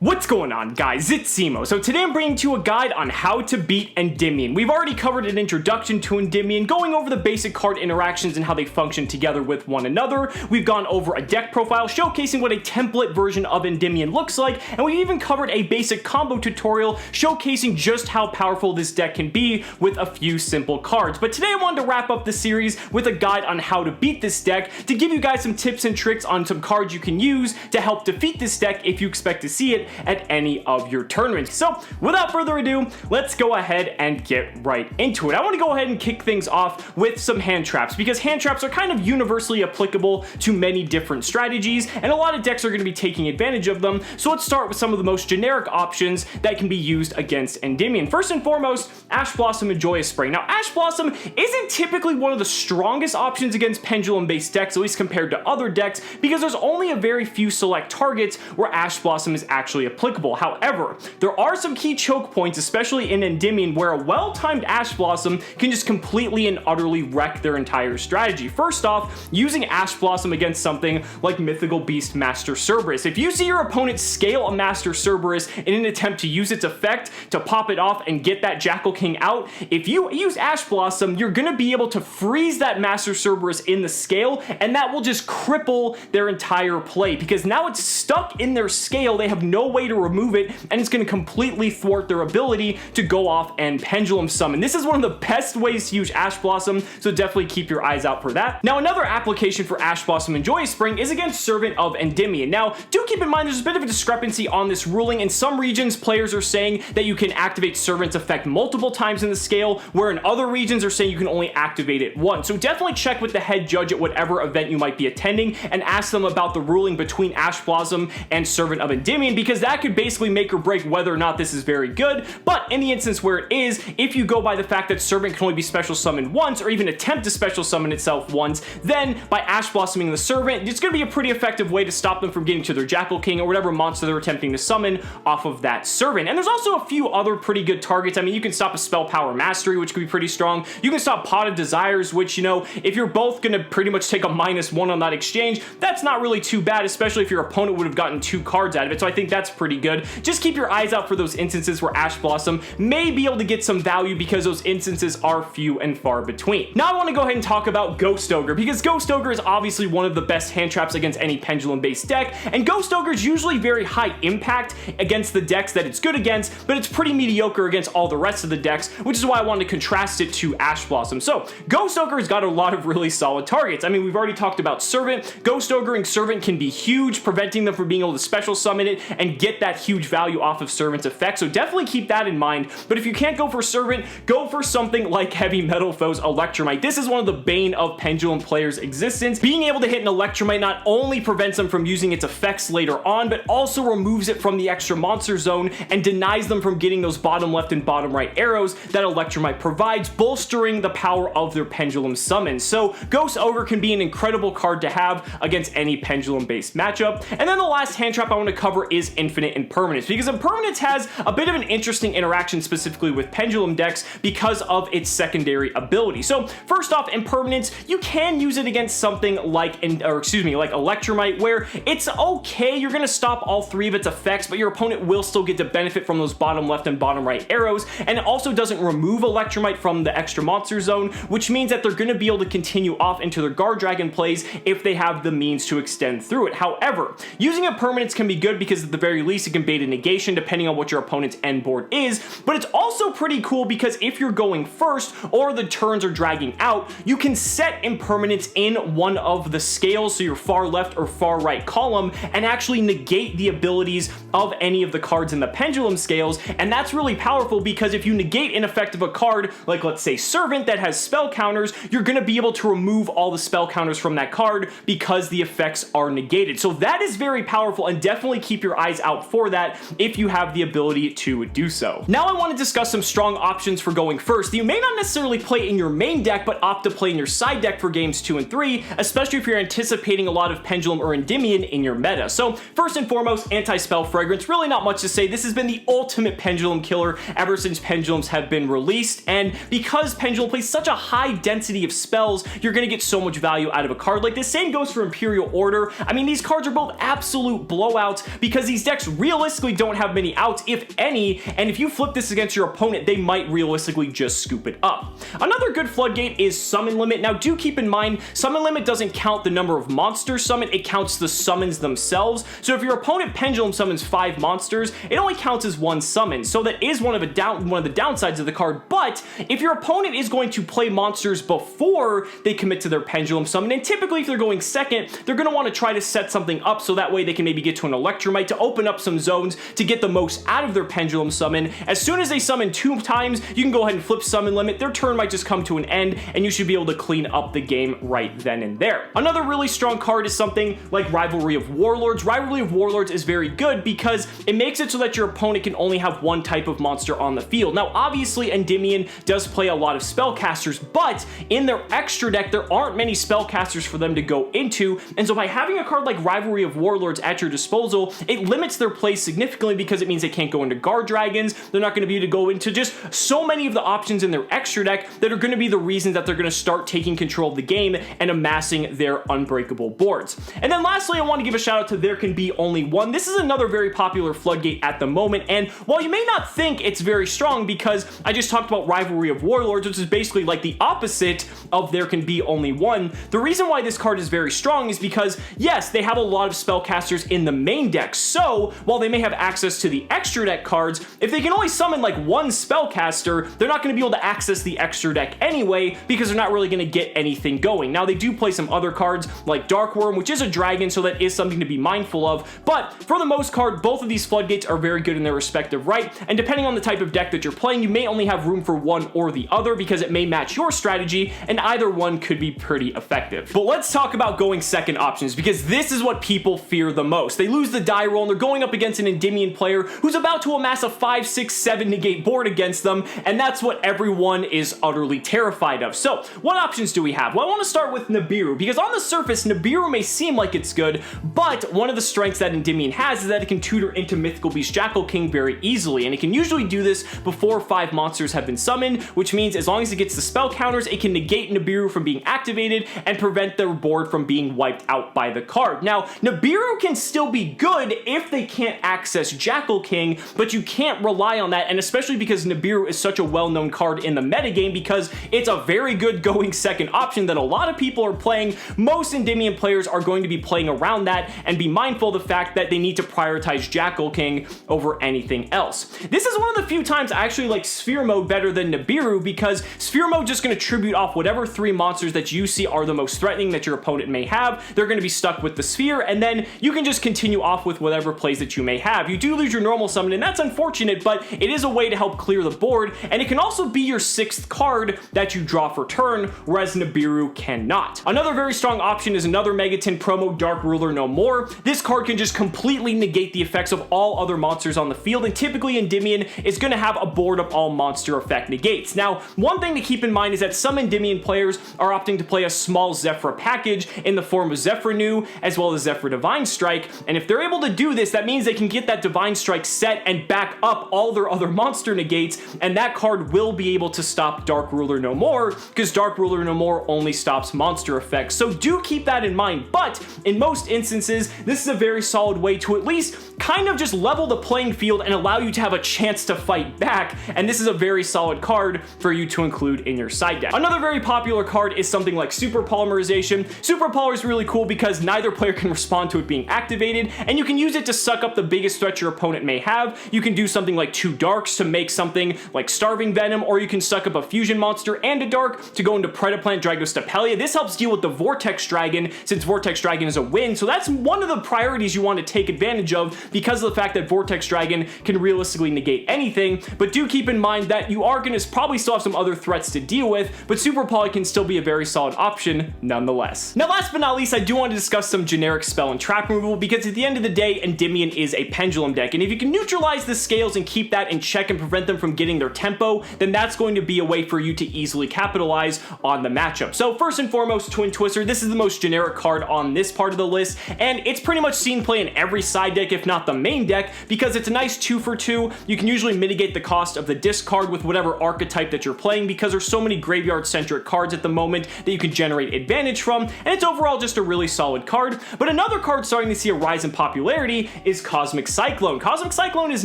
What's going on, guys? It's Cimo. So today I'm bringing to you a guide on how to beat Endymion. We've already covered an introduction to Endymion, going over the basic card interactions and how they function together with one another. We've gone over a deck profile showcasing what a template version of Endymion looks like, and we even covered a basic combo tutorial showcasing just how powerful this deck can be with a few simple cards. But today I wanted to wrap up the series with a guide on how to beat this deck, to give you guys some tips and tricks on some cards you can use to help defeat this deck if you expect to see it at any of your tournaments. So without further ado, let's go ahead and get right into it. I want to go ahead and kick things off with some hand traps, because hand traps are kind of universally applicable to many different strategies, and a lot of decks are going to be taking advantage of them. So let's start with some of the most generic options that can be used against Endymion. First and foremost, Ash Blossom and Joyous Spring. Now, Ash Blossom isn't typically one of the strongest options against pendulum-based decks, at least compared to other decks, because there's only a very few select targets where Ash Blossom is actually applicable. However, there are some key choke points, especially in Endymion, where a well-timed Ash Blossom can just completely and utterly wreck their entire strategy. First off, using Ash Blossom against something like Mythical Beast Master Cerberus. If you see your opponent scale a Master Cerberus in an attempt to use its effect to pop it off and get that Jackal King out, if you use Ash Blossom, you're going to be able to freeze that Master Cerberus in the scale, and that will just cripple their entire play, because now it's stuck in their scale. They have no way to remove it, and it's going to completely thwart their ability to go off and pendulum summon. This is one of the best ways to use Ash Blossom, so definitely keep your eyes out for that. Now, another application for Ash Blossom and Joyous Spring is against Servant of Endymion. Now, do keep in mind there's a bit of a discrepancy on this ruling. In some regions, players are saying that you can activate Servant's effect multiple times in the scale, where in other regions are saying you can only activate it once. So definitely check with the head judge at whatever event you might be attending and ask them about the ruling between Ash Blossom and Servant of Endymion, because that could basically make or break whether or not this is very good. But in the instance where it is, if you go by the fact that Servant can only be special summoned once, or even attempt to special summon itself once, then by Ash Blossoming the Servant, it's going to be a pretty effective way to stop them from getting to their Jackal King or whatever monster they're attempting to summon off of that Servant. And there's also a few other pretty good targets. I mean, you can stop a Spell Power Mastery, which could be pretty strong. You can stop Pot of Desires, which, you know, if you're both going to pretty much take a -1 on that exchange, that's not really too bad, especially if your opponent would have gotten 2 cards out of it. So I think that's pretty good. Just keep your eyes out for those instances where Ash Blossom may be able to get some value, because those instances are few and far between. Now I want to go ahead and talk about Ghost Ogre, because Ghost Ogre is obviously one of the best hand traps against any pendulum-based deck, and Ghost Ogre is usually very high impact against the decks that it's good against, but it's pretty mediocre against all the rest of the decks, which is why I wanted to contrast it to Ash Blossom. So Ghost Ogre has got a lot of really solid targets. I mean, we've already talked about Servant. Ghost Ogre and Servant can be huge, preventing them from being able to special summon it and get that huge value off of Servant's effect, so definitely keep that in mind. But if you can't go for Servant, go for something like Heavy Metal Foe's Electromite. This is one of the bane of pendulum players' existence. Being able to hit an Electromite not only prevents them from using its effects later on, but also removes it from the extra monster zone and denies them from getting those bottom left and bottom right arrows that Electromite provides, bolstering the power of their pendulum summons. So Ghost Ogre can be an incredible card to have against any pendulum-based matchup. And then the last hand trap I want to cover is Infinite Impermanence, because Impermanence has a bit of an interesting interaction specifically with pendulum decks because of its secondary ability. So first off, Impermanence, you can use it against something like Electromite, where it's okay, you're going to stop all 3 of its effects, but your opponent will still get to benefit from those bottom left and bottom right arrows, and it also doesn't remove Electromite from the extra monster zone, which means that they're going to be able to continue off into their Guard Dragon plays if they have the means to extend through it. However, using Impermanence can be good because at the very least it can bait a negation depending on what your opponent's end board is, but it's also pretty cool because if you're going first or the turns are dragging out, you can set Impermanence in one of the scales, so your far left or far right column, and actually negate the abilities of any of the cards in the pendulum scales. And that's really powerful, because if you negate an effect of a card, like let's say Servant that has spell counters, you're going to be able to remove all the spell counters from that card because the effects are negated. So that is very powerful, and definitely keep your eyes out for that if you have the ability to do so. Now I want to discuss some strong options for going first that you may not necessarily play in your main deck, but opt to play in your side deck for games 2 and 3, especially if you're anticipating a lot of Pendulum or Endymion in your meta. So first and foremost, Anti-Spell Frag fragrance. Really not much to say. This has been the ultimate pendulum killer ever since pendulums have been released, and because pendulum plays such a high density of spells, you're gonna get so much value out of a card like this. Same goes for Imperial Order. I mean, these cards are both absolute blowouts because these decks realistically don't have many outs, if any, and if you flip this against your opponent, they might realistically just scoop it up. Another good floodgate is Summon Limit. Now, do keep in mind, Summon Limit doesn't count the number of monsters summoned, it counts the summons themselves. So if your opponent pendulum summons 5 monsters, it only counts as 1 summon. So that is one of the downsides of the card, but if your opponent is going to play monsters before they commit to their pendulum summon, and typically if they're going second, they're going to want to try to set something up so that way they can maybe get to an Electromite to open up some zones to get the most out of their pendulum summon. As soon as they summon 2 times, you can go ahead and flip Summon Limit. Their turn might just come to an end, and you should be able to clean up the game right then and there. Another really strong card is something like Rivalry of Warlords. Rivalry of Warlords is very good because it makes it so that your opponent can only have one type of monster on the field. Now, obviously, Endymion does play a lot of spellcasters, but in their extra deck, there aren't many spellcasters for them to go into, and so by having a card like Rivalry of Warlords at your disposal, it limits their play significantly because it means they can't go into Guard Dragons, they're not going to be able to go into just so many of the options in their extra deck that are going to be the reasons that they're going to start taking control of the game and amassing their unbreakable boards. And then lastly, I want to give a shout out to There Can Be Only One. This is another very popular floodgate at the moment, and while you may not think it's very strong because I just talked about Rivalry of Warlords, which is basically like the opposite of There Can Be Only One, the reason why this card is very strong is because, yes, they have a lot of spellcasters in the main deck, so while they may have access to the extra deck cards, if they can only summon like 1 spellcaster, they're not going to be able to access the extra deck anyway because they're not really going to get anything going. Now, they do play some other cards like Dark Worm, which is a dragon, so that is something to be mindful of, but for the most part, both of these floodgates are very good in their respective right, and depending on the type of deck that you're playing, you may only have room for one or the other because it may match your strategy, and either one could be pretty effective. But let's talk about going second options, because this is what people fear the most. They lose the die roll, and they're going up against an Endymion player who's about to amass a 5, 6, 7 negate board against them, and that's what everyone is utterly terrified of. So, what options do we have? Well, I want to start with NIBIRU, because on the surface, NIBIRU may seem like it's good, but one of the strengths that Endymion has is that it can tutor into Mythical Beast Jackal King very easily, and it can usually do this before 5 monsters have been summoned, which means as long as it gets the spell counters, it can negate NIBIRU from being activated and prevent their board from being wiped out by the card. Now, NIBIRU can still be good if they can't access Jackal King, but you can't rely on that, and especially because NIBIRU is such a well-known card in the metagame because it's a very good going second option that a lot of people are playing. Most Endymion players are going to be playing around that and be mindful of the fact that they need to prioritize Jackal King over anything else. This is one of the few times I actually like Sphere Mode better than NIBIRU because Sphere Mode just going to tribute off whatever 3 monsters that you see are the most threatening that your opponent may have. They're going to be stuck with the Sphere, and then you can just continue off with whatever plays that you may have. You do lose your normal summon, and that's unfortunate, but it is a way to help clear the board, and it can also be your 6th card that you draw for turn, whereas NIBIRU cannot. Another very strong option is another Megaton promo, Dark Ruler No More. This card can just completely negate the effects of all other monsters on the field, and typically Endymion is going to have a board of all monster effect negates. Now, one thing to keep in mind is that some Endymion players are opting to play a small Zephyr package in the form of Zephyr New as well as Zephyr Divine Strike, and if they're able to do this, that means they can get that Divine Strike set and back up all their other monster negates, and that card will be able to stop Dark Ruler No More because Dark Ruler No More only stops monster effects. So do keep that in mind, but in most instances, this is a very solid way to at least kind of just level the playing field and allow you to have a chance to fight back, and this is a very solid card for you to include in your side deck. Another very popular card is something like Super Polymerization. Super Poly is really cool because neither player can respond to it being activated, and you can use it to suck up the biggest threat your opponent may have. You can do something like 2 darks to make something like Starving Venom, or you can suck up a fusion monster and a dark to go into Predaplant Dragostapelia. This helps deal with the Vortex Dragon since Vortex Dragon is a win, so that's one of the priorities you want to take advantage of because of the fact that Vortex Dragon can realistically negate anything, but do keep in mind that you are going to probably still have some other threats to deal with, but Super Poly can still be a very solid option nonetheless. Now, last but not least, I do want to discuss some generic spell and trap removal because at the end of the day, Endymion is a pendulum deck, and if you can neutralize the scales and keep that in check and prevent them from getting their tempo, then that's going to be a way for you to easily capitalize on the matchup. So first and foremost, Twin Twister. This is the most generic card on this part of the list, and it's pretty much seen play in every side deck, if not not the main deck, because it's a nice 2 for 2. You can usually mitigate the cost of the discard with whatever archetype that you're playing, because there's so many graveyard-centric cards at the moment that you can generate advantage from, and it's overall just a really solid card. But another card starting to see a rise in popularity is Cosmic Cyclone. Cosmic Cyclone is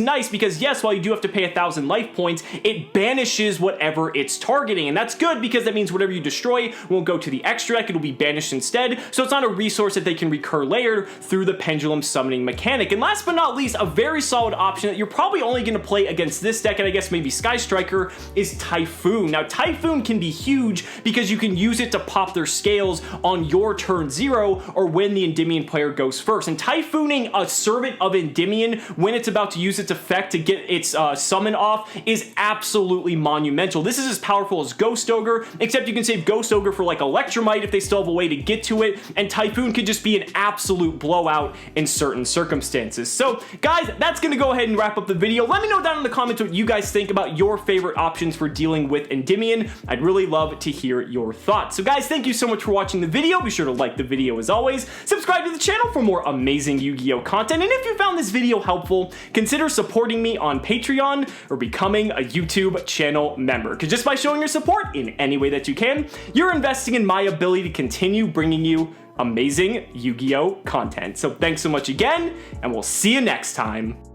nice because, yes, while you do have to pay 1,000 life points, it banishes whatever it's targeting, and that's good because that means whatever you destroy won't go to the extra deck, it'll be banished instead, so it's not a resource that they can recur layered through the pendulum summoning mechanic. And last but not least, a very solid option that you're probably only going to play against this deck, and I guess maybe Sky Striker, is Typhoon. Now, Typhoon can be huge because you can use it to pop their scales on your turn 0 or when the Endymion player goes first. And Typhooning a Servant of Endymion when it's about to use its effect to get its summon off is absolutely monumental. This is as powerful as Ghost Ogre, except you can save Ghost Ogre for like Electromite if they still have a way to get to it, and Typhoon could just be an absolute blowout in certain circumstances. So guys, that's gonna go ahead and wrap up the video. Let me know down in the comments what you guys think about your favorite options for dealing with Endymion. I'd really love to hear your thoughts. So guys, thank you so much for watching the video. Be sure to like the video as always, subscribe to the channel for more amazing Yu-Gi-Oh content, and if you found this video helpful, consider supporting me on Patreon or becoming a YouTube channel member, because just by showing your support in any way that you can, you're investing in my ability to continue bringing you amazing Yu-Gi-Oh content. So thanks so much again, and we'll see you next time.